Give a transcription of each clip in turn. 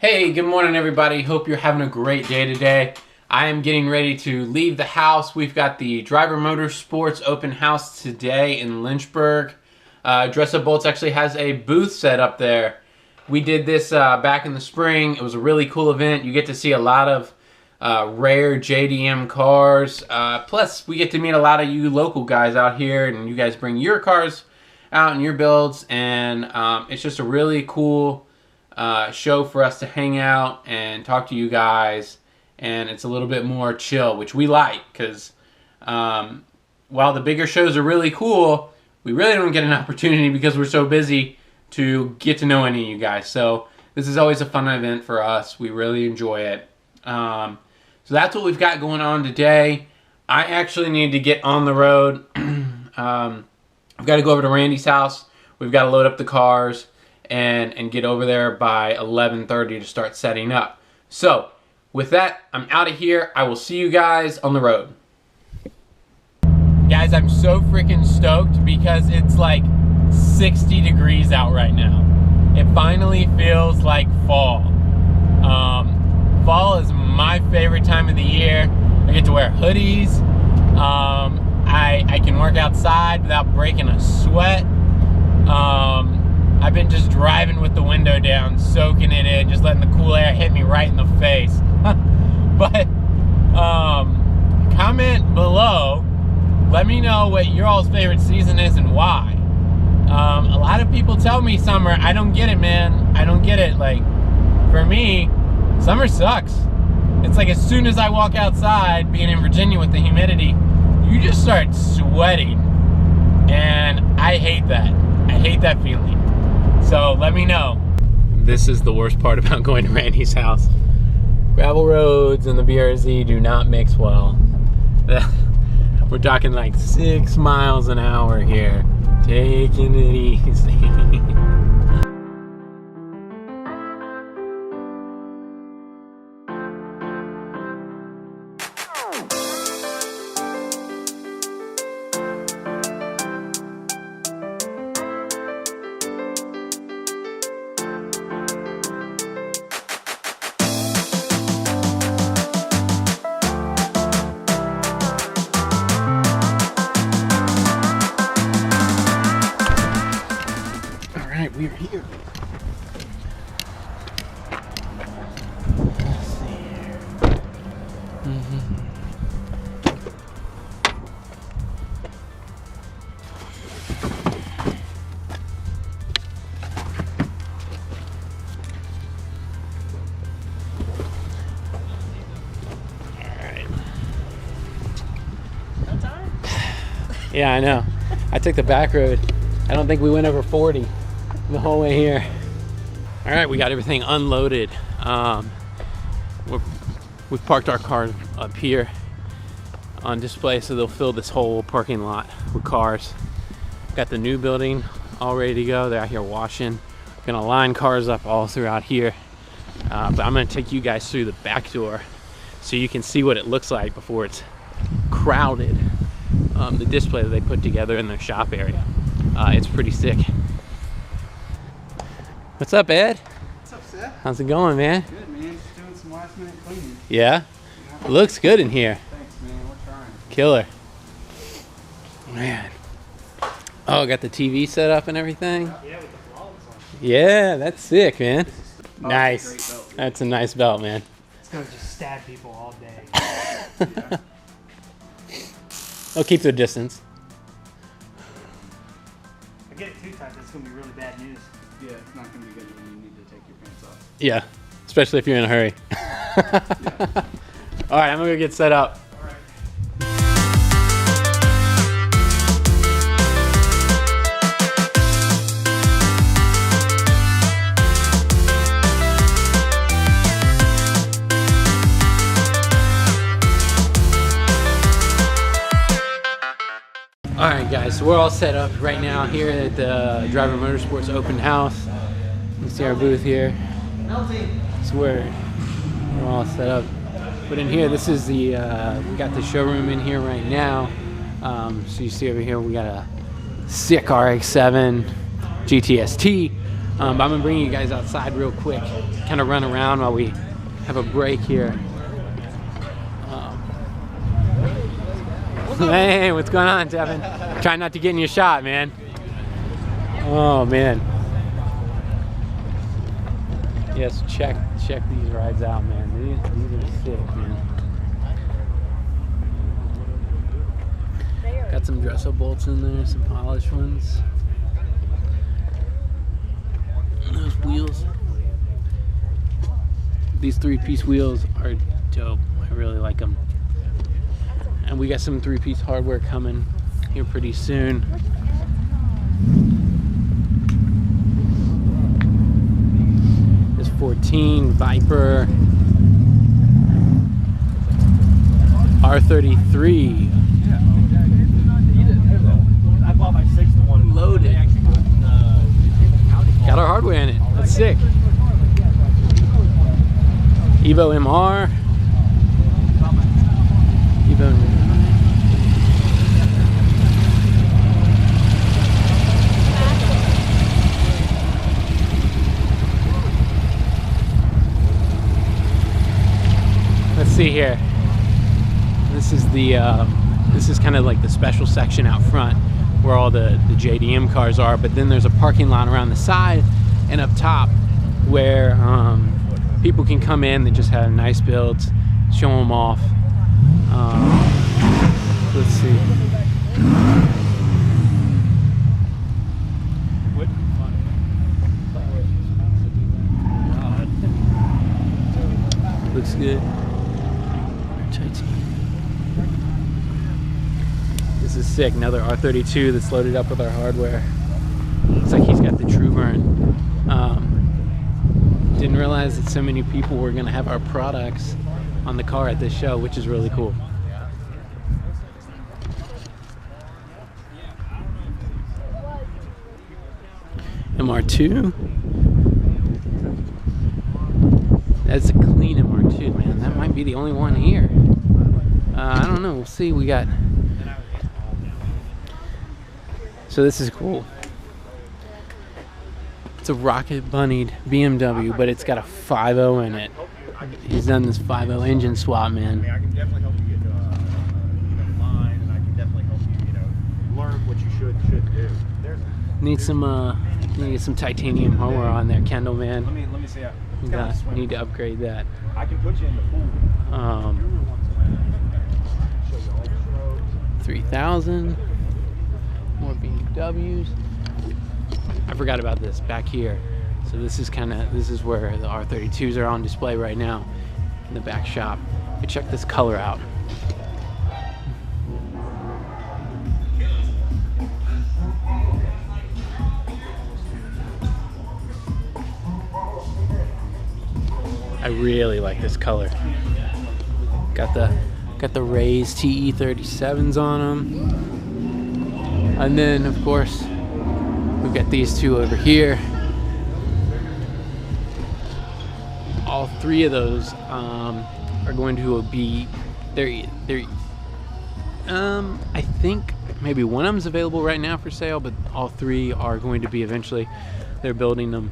Hey, good morning everybody. Hope you're having a great day today. I am getting ready to leave the house. We've got the Driver Motorsports open house today in Lynchburg. Dress Up Bolts actually has a booth set up there. We did this back in the spring. It was a really cool event. You get to see a lot of rare JDM cars. Plus, we get to meet a lot of you local guys out here, and you guys bring your cars out and your builds, and it's just a really cool show for us to hang out and talk to you guys, and it's a little bit more chill, which we like, because while the bigger shows are really cool, we really don't get an opportunity because we're so busy to get to know any of you guys. So this is always a fun event for us. We really enjoy it. So that's what we've got going on today. I actually need to get on the road. I've got to go over to Randy's house. We've got to load up the cars and get over there by 11:30 to start setting up. So with that, I'm out of here. I will see you guys on the road. Guys, I'm so freaking stoked because it's like 60 degrees out right now. It finally feels like fall. Fall is my favorite time of the year. I get to wear hoodies. I can work outside without breaking a sweat. I've been just driving with the window down, soaking it in, just letting the cool air hit me right in the face. But comment below, let me know what your all's favorite season is and why. A lot of people tell me summer. I don't get it, man. I don't get it. Like, for me, summer sucks. It's like as soon as I walk outside, being in Virginia with the humidity, you just start sweating. And I hate that. I hate that feeling. So let me know. This is the worst part about going to Randy's house. Gravel roads and the BRZ do not mix well. We're talking like 6 miles an hour here. Taking it easy. We're here. Let's see here. All right. No time? Yeah, I know. I took the back road. I don't think we went over 40. The whole way here. All right, we got everything unloaded. We've parked our car up here on display, so they'll fill this whole parking lot with cars. Got the new building all ready to go. They're out here washing. Gonna line cars up all throughout here. But I'm gonna take you guys through the back door so you can see what it looks like before it's crowded. The display that they put together in their shop area. It's pretty sick. What's up, Ed? What's up, Seth? How's it going, man? Good, man. Just doing some last minute cleaning. Yeah? Looks good in here. Thanks, man. We're trying. Killer. Man. Oh, got the TV set up and everything? Yeah, with the vlogs on. Yeah, that's sick, man. Nice. It's a great belt. That's a nice belt, man. It's gonna just stab people all day. Yeah. They'll keep their distance. If I get it too tight, that's gonna be really bad news. Yeah, it's not gonna be good when you need to take your pants off. Yeah, especially if you're in a hurry. Yeah. All right, I'm gonna go get set up. All right. All right, guys, so we're all set up right now here at the Driver Motorsports open house. You see our booth here. So we're all set up. But in here, this is the, we got the showroom in here right now. So you see over here, we got a sick RX-7 GTST. But I'm gonna bring you guys outside real quick, kind of run around while we have a break here. Hey, what's going on, Tevin? Try not to get in your shot, man. Oh man. Yes, check these rides out, man. These are sick, man. Got some dress-up bolts in there, some polished ones. And those wheels. These 3-piece wheels are dope. I really like them. And we got some 3-piece hardware coming here pretty soon. This 14 Viper R33. I bought my 6th one. Loaded. Got our hardware in it. That's sick. Evo MR. Evo. Let's see here. This is the this is kind of like the special section out front where all the JDM cars are, but then there's a parking lot around the side and up top where people can come in that just have nice builds, show them off. Let's see. Looks good. This is sick. Another R32 that's loaded up with our hardware. Looks like he's got the True Burn. Didn't realize that so many people were going to have our products on the car at this show, which is really cool. MR2. That's a clean MR2, man. That might be the only one here. I don't know. We'll see. We got. So this is cool. It's a rocket bunnied BMW, but it's got a 5.0 in it. He's done this 5.0 engine swap, man. I can definitely help you get line, and I can definitely help you, learn what you should do. Need some titanium hardware on there, Kendall, man. Let me see how. Need to upgrade that. I can put you in the pool. 3000. More BMWs. I forgot about this back here. So this is where the R32s are on display right now in the back shop. But check this color out. I really like this color. Got the raised TE37s on them. And then of course we've got these two over here. All three of those are going to be I think maybe one of them's available right now for sale, but all three are going to be eventually. They're building them.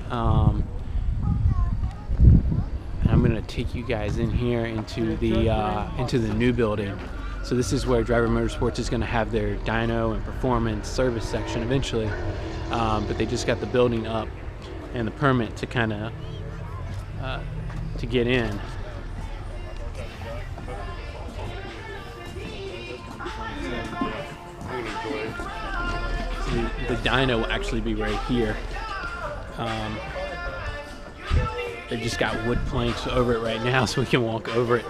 And I'm gonna take you guys in here into the new building. So this is where Driver Motorsports is going to have their dyno and performance service section eventually, but they just got the building up and the permit to kind of to get in. So the dyno will actually be right here. They've just got wood planks over it right now, so we can walk over it.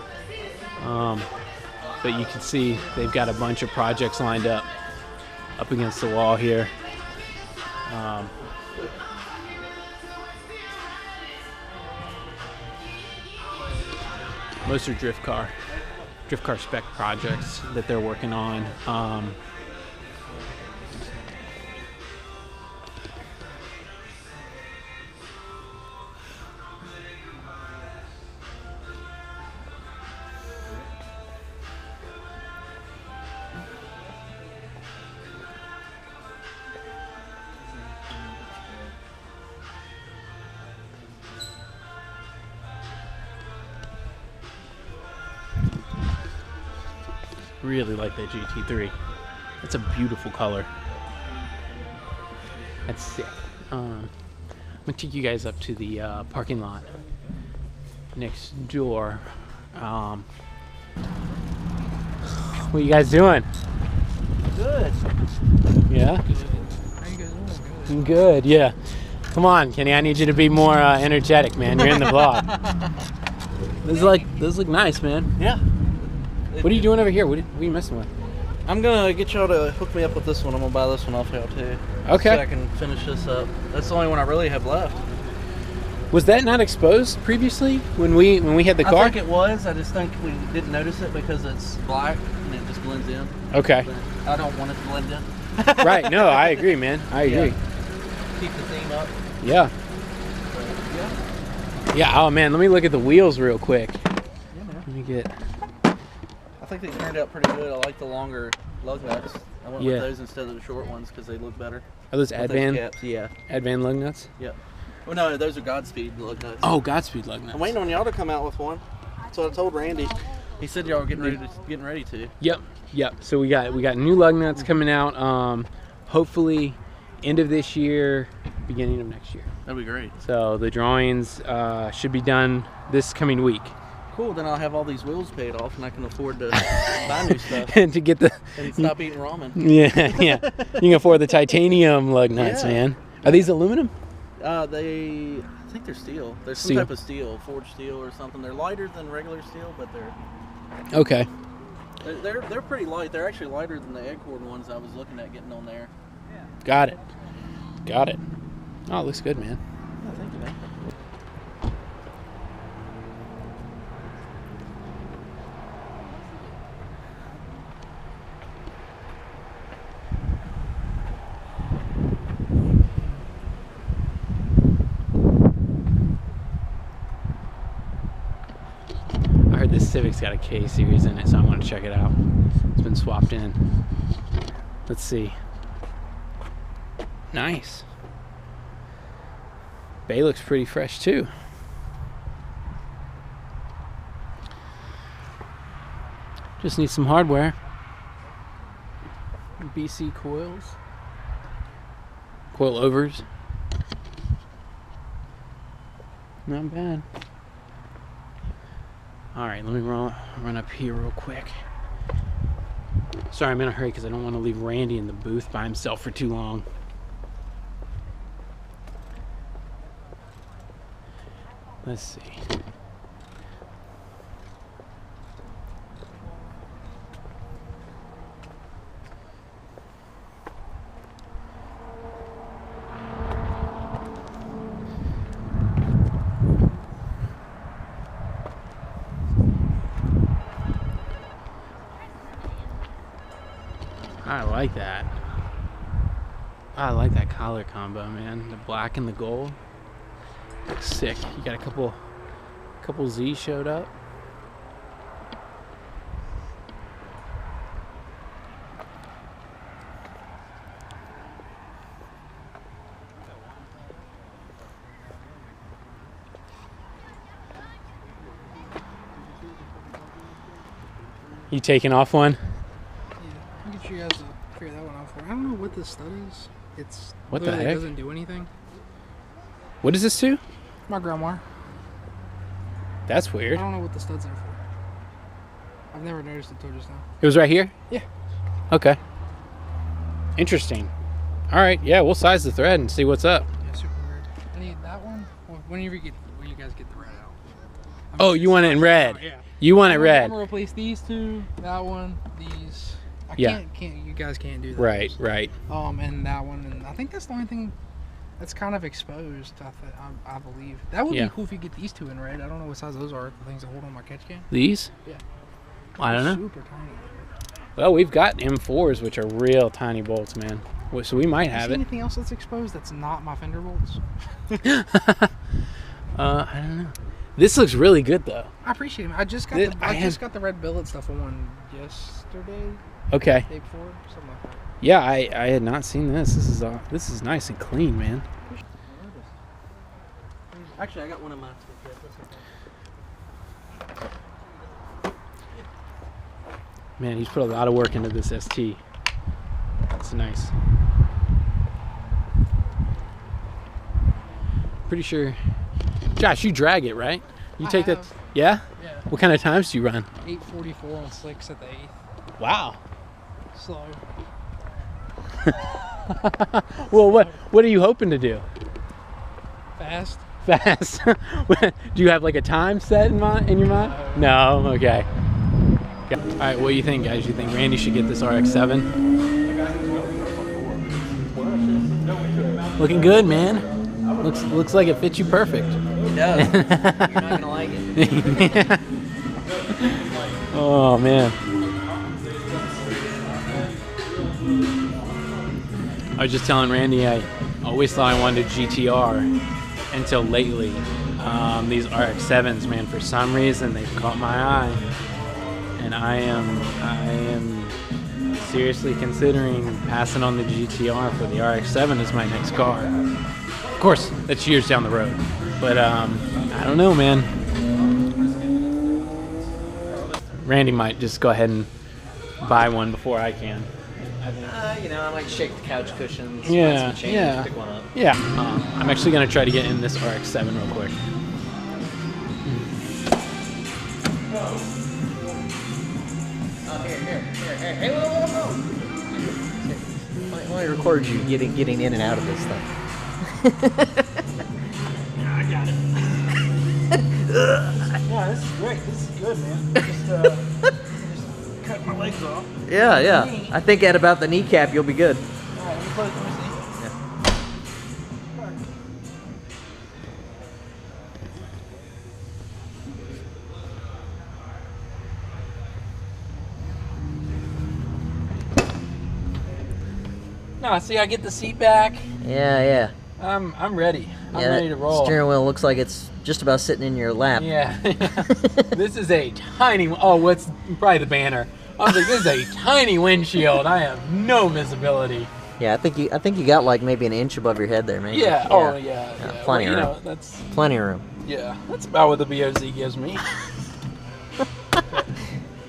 But you can see they've got a bunch of projects lined up against the wall here. Most are drift car spec projects that they're working on. Really like that GT3. It's a beautiful color. That's sick. I'm gonna take you guys up to the parking lot next door. What you guys doing? Good. Yeah? How you guys doing? Good, yeah. Come on, Kenny, I need you to be more energetic, man. You're in the vlog. Those look nice, man. Yeah. What are you doing over here? What are you messing with? I'm gonna get y'all to hook me up with this one. I'm gonna buy this one off y'all too. Okay. So I can finish this up. That's the only one I really have left. Was that not exposed previously when we had the car? I think it was. I just think we didn't notice it because it's black and it just blends in. Okay. But I don't want it to blend in. Right. No, I agree, man. I agree. Yeah. Keep the theme up. Yeah. So, yeah. Yeah. Oh man, let me look at the wheels real quick. Yeah, man. Let me get. I think they turned out pretty good. I like the longer lug nuts. I went Yeah. with those instead of the short ones because they look better. Are those With those Advan? caps, yeah. Advan lug nuts? Yep. Well, no, those are Godspeed lug nuts. Oh, Godspeed lug nuts. I'm waiting on y'all to come out with one. That's what I told Randy. He said y'all were getting ready to. Yep. Yep. So we got new lug nuts coming out. Hopefully, end of this year, beginning of next year. That'd be great. So the drawings should be done this coming week. Cool. Then I'll have all these wheels paid off, and I can afford to buy new stuff And to get the and stop eating ramen. yeah, you can afford the titanium lug nuts, Yeah. man. Are these aluminum? I think they're steel. They're some Steel. type of steel, forged steel or something. They're lighter than regular steel, but Okay. they're pretty light. They're actually lighter than the Egghorn ones I was looking at getting on there. Got it. Got it. Oh, it looks good, man. Yeah, thank you, man. I heard this Civic's got a K series in it, so I want to check it out. It's been swapped in. Let's see. Nice. Bay looks pretty fresh too. Just need some hardware. BC coils. Coil overs. Not bad. Alright, let me run up here real quick. Sorry, I'm in a hurry because I don't want to leave Randy in the booth by himself for too long. Let's see. I like that. I like that collar combo, man. The black and the gold. Looks sick. You got a couple Z showed up. You taking off one? I'll get you guys to figure that one out for me. I don't know what this stud is. It's What the literally heck? doesn't do anything. What is this to? My grandma. That's I weird. don't know what the stud's there for. I've never noticed it till just now. It was right here? Yeah. Okay. Interesting. All right, yeah, we'll size the thread and see what's up. Yeah, super weird. I need that one. Well, when you guys get the red out. Oh, you want it in red? Oh, yeah. You want it I'm red? gonna replace these two, that one, these. I Yeah. can't. You guys can't do that. Right, right. And that one, and I think that's the only thing that's kind of exposed. I believe that would Yeah. be cool if you get these two in red. I don't know what size those are. The things that hold on my catch can. These? Yeah. I don't know. Super tiny. Well, we've got M4s, which are real tiny bolts, man. So we might have See it. anything else that's exposed that's not my fender bolts? I don't know. This looks really good, though. I appreciate it. I just got This- just got the red billet stuff on yesterday, Okay. day before, something like that. Yeah, I had not seen this. This is nice and clean, man. Actually, I got one in my toolkit. That's okay. Man, he's put a lot of work into this ST. It's nice. Pretty sure, Josh, you drag it, right? You take that, yeah? Yeah. What kind of times do you run? 8:44 on slicks at the 8th. Wow. Slow. Well, what are you hoping to do? Fast. Fast. Do you have like a time set in your mind? No. Okay. Yeah. All right. What do you think, guys? You think Randy should get this RX-7? Looking good, man. Looks like it fits you perfect. It does. You're not gonna like it. Oh man. I was just telling Randy I always thought I wanted a GTR until lately. These RX-7s, man, for some reason they've caught my eye, and I am seriously considering passing on the GTR for the RX-7 as my next car. Of course, that's years down the road, but I don't know, man. Randy might just go ahead and buy one before I can. You know, I might shake the couch cushions. find Yeah, some change, yeah. Pick one up. Yeah, I'm actually gonna try to get in this RX-7 real quick. Oh, here. Hey, whoa. I record you getting in and out of this thing. I got it. Yeah, this is great. This is good, man. Just cut my legs off. Yeah. I think at about the kneecap, you'll be good. All right, let me see. No, see, I get the seat back. Yeah. I'm ready. I'm Yeah, ready to roll. Steering wheel looks like it's just about sitting in your lap. Yeah. This is a tiny. Oh, what's probably the banner? I was like, this is a tiny windshield. I have no visibility. Yeah, I think you got like maybe an inch above your head there, maybe. Yeah. Oh, yeah. Plenty of room. know, that's Plenty of room. yeah. That's about what the BOZ gives me.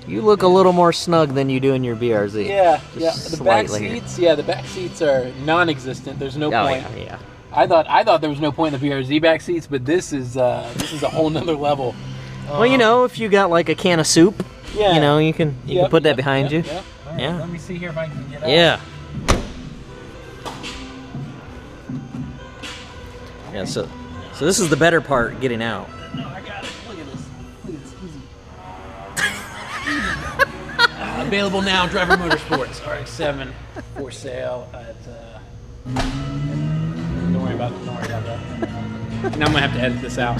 You look a little more snug than you do in your BRZ. Yeah. Just The back slightly. seats. Yeah, the back seats are non-existent. There's no Oh point. yeah. I thought there was no point in the BRZ back seats, but this is a whole nother level. Well, you know, if you got like a can of soup, Yeah. you know, you can put that behind you. Yep. All right, Yeah. Let me see here if I can get out. Yeah. Yeah. So this is the better part, getting out. No, I got it. Look at this. Look at this. Easy. Available now, Driver Motorsports RX-7 for sale at. Don't worry about that. Now I'm gonna have to edit this out.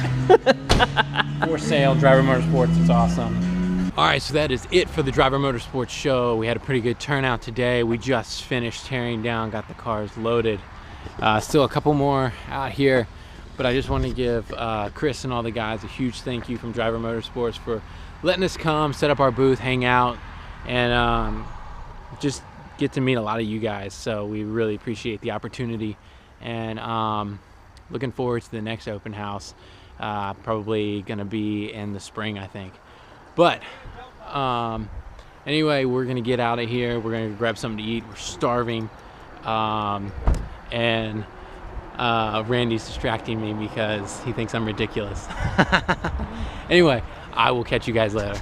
For sale, Driver Motorsports. It's awesome. All right, so that is it for the Driver Motorsports show. We had a pretty good turnout today. We just finished tearing down, got the cars loaded. Still a couple more out here, but I just want to give Chris and all the guys a huge thank you from Driver Motorsports for letting us come, set up our booth, hang out, and just get to meet a lot of you guys. So we really appreciate the opportunity, and looking forward to the next open house. Probably gonna be in the spring, I think. But anyway, we're gonna get out of here. We're gonna grab something to eat. We're starving, and Randy's distracting me because he thinks I'm ridiculous. Anyway, I will catch you guys later.